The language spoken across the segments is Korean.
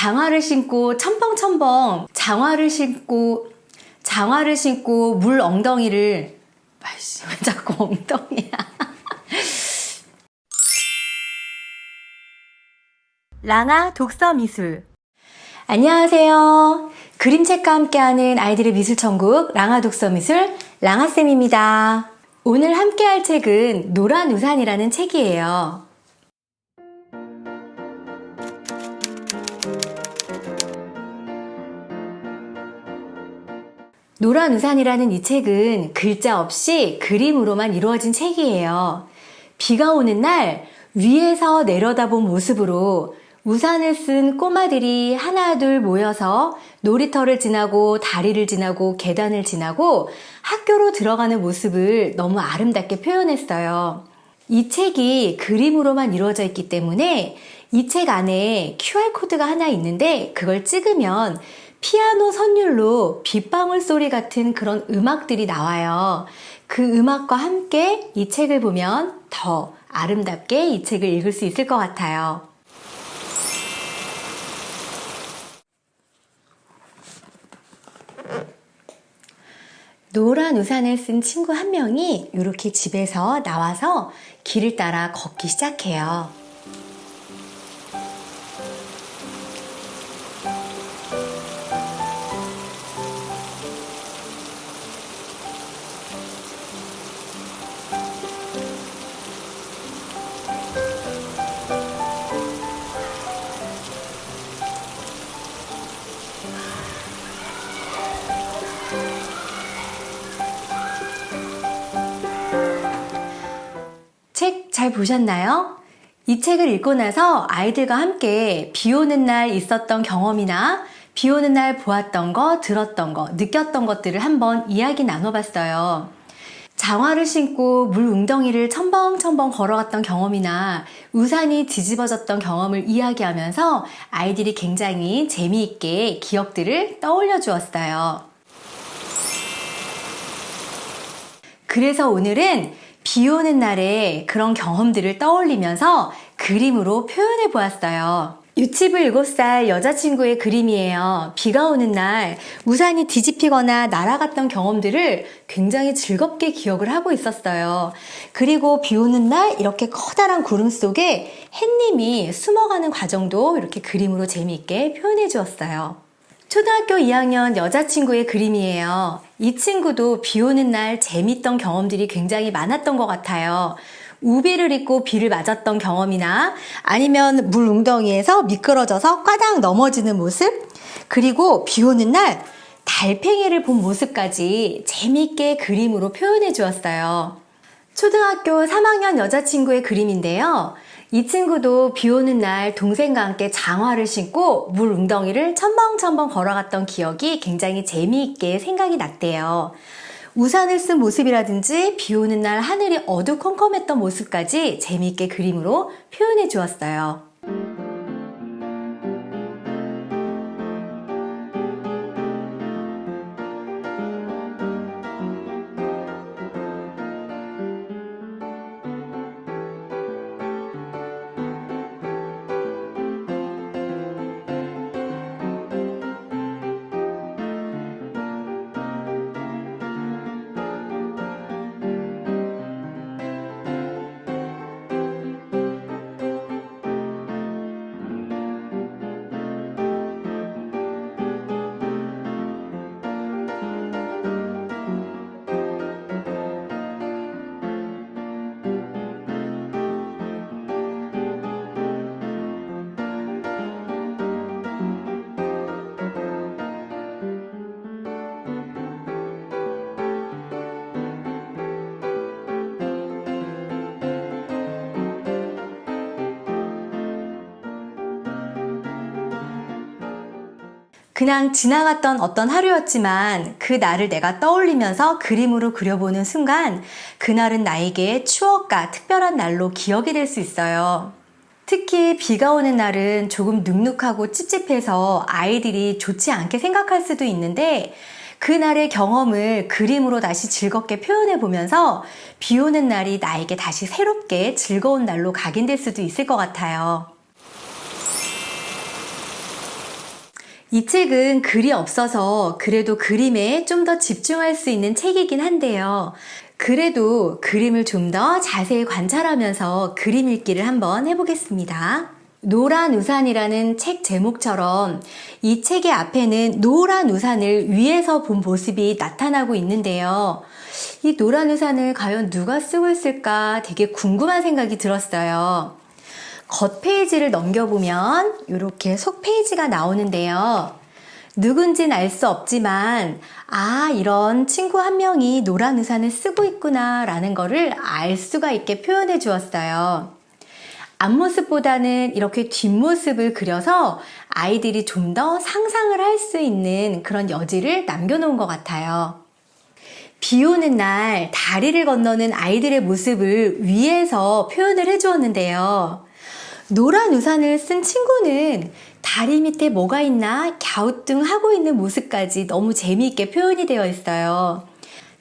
장화를 신고 첨벙첨벙 장화를 신고 물 엉덩이를 아이씨 왜 자꾸 엉덩이야. 랑아 독서미술. 안녕하세요. 그림책과 함께하는 아이들의 미술천국 랑아 독서미술 랑아쌤입니다. 오늘 함께할 책은 노란 우산이라는 책이에요. 노란 우산이라는 이 책은 글자 없이 그림으로만 이루어진 책이에요. 비가 오는 날 위에서 내려다본 모습으로 우산을 쓴 꼬마들이 하나 둘 모여서 놀이터를 지나고 다리를 지나고 계단을 지나고 학교로 들어가는 모습을 너무 아름답게 표현했어요. 이 책이 그림으로만 이루어져 있기 때문에 이 책 안에 QR코드가 하나 있는데 그걸 찍으면 피아노 선율로 빗방울 소리 같은 그런 음악들이 나와요. 그 음악과 함께 이 책을 보면 더 아름답게 이 책을 읽을 수 있을 것 같아요. 노란 우산을 쓴 친구 한 명이 이렇게 집에서 나와서 길을 따라 걷기 시작해요. 책 잘 보셨나요? 이 책을 읽고 나서 아이들과 함께 비 오는 날 있었던 경험이나 비 오는 날 보았던 거, 들었던 거, 느꼈던 것들을 한번 이야기 나눠봤어요. 장화를 신고 물 웅덩이를 첨벙첨벙 걸어갔던 경험이나 우산이 뒤집어졌던 경험을 이야기하면서 아이들이 굉장히 재미있게 기억들을 떠올려 주었어요. 그래서 오늘은 비 오는 날에 그런 경험들을 떠올리면서 그림으로 표현해 보았어요. 유치부 7살 여자친구의 그림이에요. 비가 오는 날 우산이 뒤집히거나 날아갔던 경험들을 굉장히 즐겁게 기억을 하고 있었어요. 그리고 비 오는 날 이렇게 커다란 구름 속에 햇님이 숨어가는 과정도 이렇게 그림으로 재미있게 표현해 주었어요. 초등학교 2학년 여자친구의 그림이에요. 이 친구도 비 오는 날 재밌던 경험들이 굉장히 많았던 것 같아요. 우비를 입고 비를 맞았던 경험이나 아니면 물 웅덩이에서 미끄러져서 꽈당 넘어지는 모습, 그리고 비 오는 날 달팽이를 본 모습까지 재미있게 그림으로 표현해 주었어요. 초등학교 3학년 여자친구의 그림인데요. 이 친구도 비 오는 날 동생과 함께 장화를 신고 물 웅덩이를 첨벙첨벙 걸어갔던 기억이 굉장히 재미있게 생각이 났대요. 우산을 쓴 모습이라든지 비 오는 날 하늘이 어두컴컴했던 모습까지 재미있게 그림으로 표현해 주었어요. 그냥 지나갔던 어떤 하루였지만 그 날을 내가 떠올리면서 그림으로 그려보는 순간 그날은 나에게 추억과 특별한 날로 기억이 될 수 있어요. 특히 비가 오는 날은 조금 눅눅하고 찝찝해서 아이들이 좋지 않게 생각할 수도 있는데 그날의 경험을 그림으로 다시 즐겁게 표현해 보면서 비 오는 날이 나에게 다시 새롭게 즐거운 날로 각인될 수도 있을 것 같아요. 이 책은 글이 없어서 그래도 그림에 좀 더 집중할 수 있는 책이긴 한데요. 그래도 그림을 좀 더 자세히 관찰하면서 그림 읽기를 한번 해보겠습니다. 노란 우산이라는 책 제목처럼 이 책의 앞에는 노란 우산을 위에서 본 모습이 나타나고 있는데요. 이 노란 우산을 과연 누가 쓰고 있을까 되게 궁금한 생각이 들었어요. 겉 페이지를 넘겨보면 이렇게 속 페이지가 나오는데요. 누군진 알 수 없지만 이런 친구 한 명이 노란 우산을 쓰고 있구나 라는 거를 알 수가 있게 표현해 주었어요. 앞모습보다는 이렇게 뒷모습을 그려서 아이들이 좀 더 상상을 할 수 있는 그런 여지를 남겨놓은 것 같아요. 비 오는 날 다리를 건너는 아이들의 모습을 위에서 표현을 해주었는데요. 노란 우산을 쓴 친구는 다리 밑에 뭐가 있나 갸우뚱하고 있는 모습까지 너무 재미있게 표현이 되어 있어요.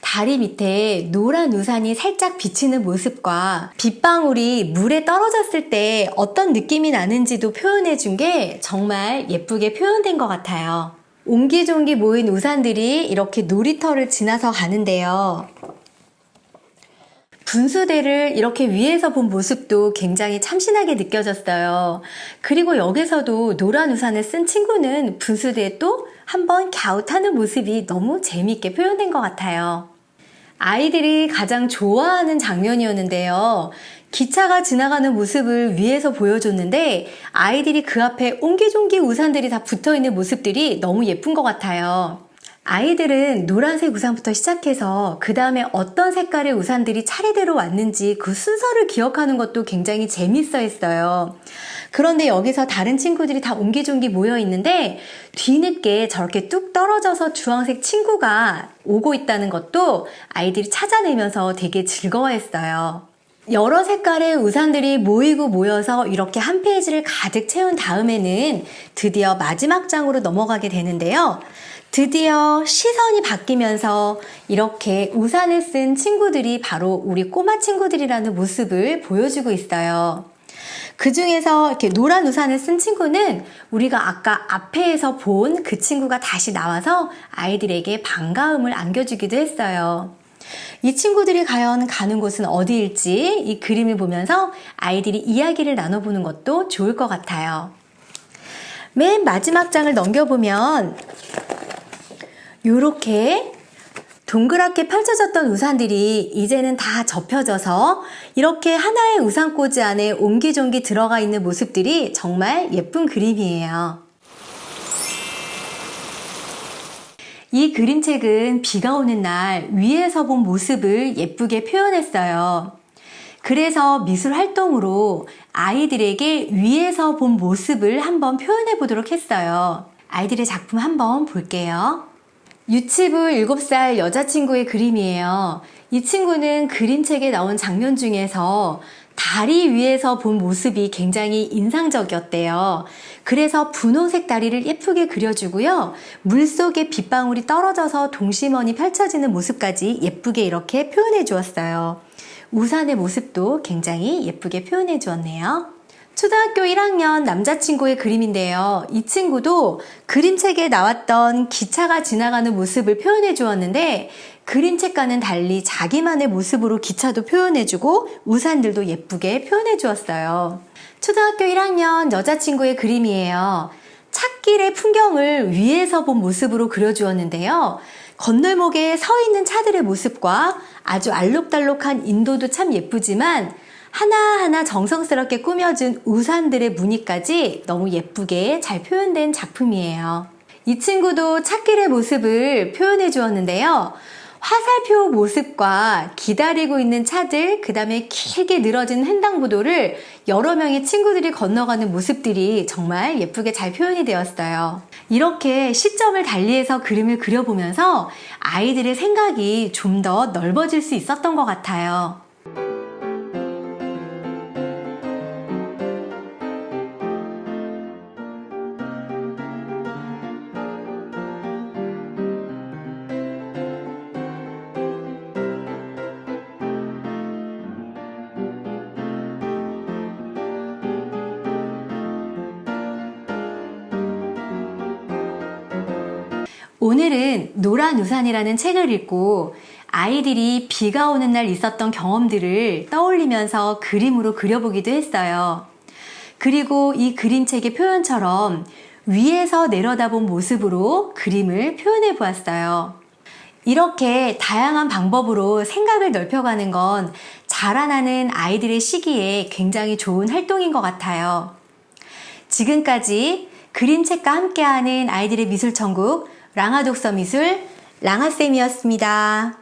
다리 밑에 노란 우산이 살짝 비치는 모습과 빗방울이 물에 떨어졌을 때 어떤 느낌이 나는지도 표현해 준 게 정말 예쁘게 표현된 것 같아요. 옹기종기 모인 우산들이 이렇게 놀이터를 지나서 가는데요. 분수대를 이렇게 위에서 본 모습도 굉장히 참신하게 느껴졌어요. 그리고 여기서도 노란 우산을 쓴 친구는 분수대에 또 한번 갸웃하는 모습이 너무 재미있게 표현된 것 같아요. 아이들이 가장 좋아하는 장면이었는데요. 기차가 지나가는 모습을 위에서 보여줬는데 아이들이 그 앞에 옹기종기 우산들이 다 붙어있는 모습들이 너무 예쁜 것 같아요. 아이들은 노란색 우산부터 시작해서 그 다음에 어떤 색깔의 우산들이 차례대로 왔는지 그 순서를 기억하는 것도 굉장히 재밌어 했어요. 그런데 여기서 다른 친구들이 다 옹기종기 모여 있는데 뒤늦게 저렇게 뚝 떨어져서 주황색 친구가 오고 있다는 것도 아이들이 찾아내면서 되게 즐거워했어요. 여러 색깔의 우산들이 모이고 모여서 이렇게 한 페이지를 가득 채운 다음에는 드디어 마지막 장으로 넘어가게 되는데요. 드디어 시선이 바뀌면서 이렇게 우산을 쓴 친구들이 바로 우리 꼬마 친구들이라는 모습을 보여주고 있어요. 그 중에서 이렇게 노란 우산을 쓴 친구는 우리가 아까 앞에서 본 그 친구가 다시 나와서 아이들에게 반가움을 안겨주기도 했어요. 이 친구들이 과연 가는 곳은 어디일지 이 그림을 보면서 아이들이 이야기를 나눠보는 것도 좋을 것 같아요. 맨 마지막 장을 넘겨보면 이렇게 동그랗게 펼쳐졌던 우산들이 이제는 다 접혀져서 이렇게 하나의 우산꽂이 안에 옹기종기 들어가 있는 모습들이 정말 예쁜 그림이에요. 이 그림책은 비가 오는 날 위에서 본 모습을 예쁘게 표현했어요. 그래서 미술 활동으로 아이들에게 위에서 본 모습을 한번 표현해 보도록 했어요. 아이들의 작품 한번 볼게요. 유치부 7살 여자친구의 그림이에요. 이 친구는 그림책에 나온 장면 중에서 다리 위에서 본 모습이 굉장히 인상적이었대요. 그래서 분홍색 다리를 예쁘게 그려주고요. 물속에 빗방울이 떨어져서 동심원이 펼쳐지는 모습까지 예쁘게 이렇게 표현해 주었어요. 우산의 모습도 굉장히 예쁘게 표현해 주었네요. 초등학교 1학년 남자친구의 그림인데요. 이 친구도 그림책에 나왔던 기차가 지나가는 모습을 표현해 주었는데 그림책과는 달리 자기만의 모습으로 기차도 표현해주고 우산들도 예쁘게 표현해 주었어요. 초등학교 1학년 여자친구의 그림이에요. 찻길의 풍경을 위에서 본 모습으로 그려주었는데요. 건널목에 서 있는 차들의 모습과 아주 알록달록한 인도도 참 예쁘지만 하나하나 정성스럽게 꾸며준 우산들의 무늬까지 너무 예쁘게 잘 표현된 작품이에요. 이 친구도 찻길의 모습을 표현해 주었는데요. 화살표 모습과 기다리고 있는 차들, 그 다음에 길게 늘어진 횡단보도를 여러 명의 친구들이 건너가는 모습들이 정말 예쁘게 잘 표현이 되었어요. 이렇게 시점을 달리해서 그림을 그려보면서 아이들의 생각이 좀 더 넓어질 수 있었던 것 같아요. 오늘은 노란 우산이라는 책을 읽고 아이들이 비가 오는 날 있었던 경험들을 떠올리면서 그림으로 그려보기도 했어요. 그리고 이 그림책의 표현처럼 위에서 내려다본 모습으로 그림을 표현해 보았어요. 이렇게 다양한 방법으로 생각을 넓혀가는 건 자라나는 아이들의 시기에 굉장히 좋은 활동인 것 같아요. 지금까지 그림책과 함께하는 아이들의 미술천국 랑아독서미술 랑아쌤이었습니다.